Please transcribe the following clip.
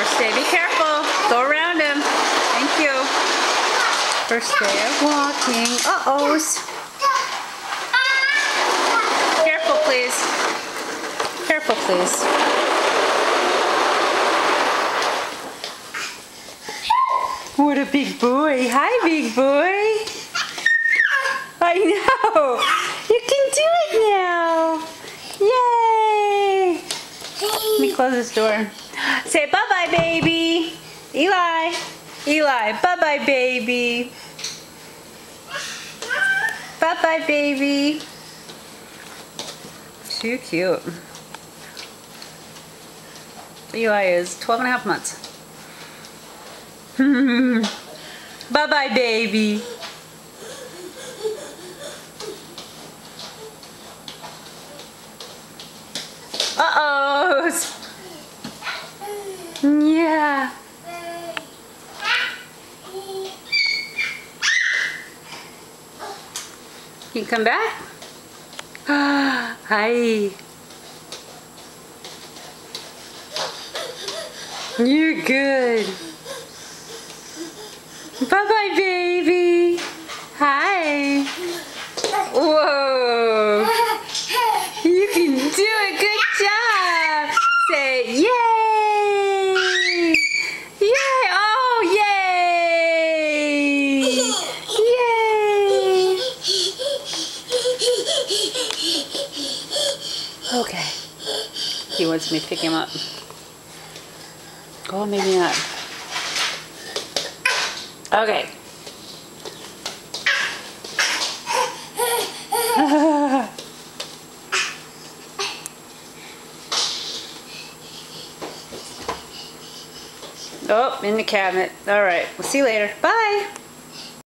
First day, be careful. Go around him. Thank you. First day of walking. Uh-ohs. Careful, please. Careful, please. What a big boy. Hi, big boy. I know. You can do it now. Yay. Let me close this door. Say bye-bye, baby. Eli. Eli, bye-bye, baby. Bye-bye, baby. Too cute. Eli is 12 and a half months. Bye-bye, baby. Uh-oh. Yeah. Can you come back? Hi. You're good. Bye-bye, baby. Hi. Whoa. You can do it. Good job. Say yay. Yay. Oh, yay. Yay. Okay. He wants me to pick him up. Oh, maybe not. Okay. Oh, in the cabinet. All right. We'll see you later. Bye.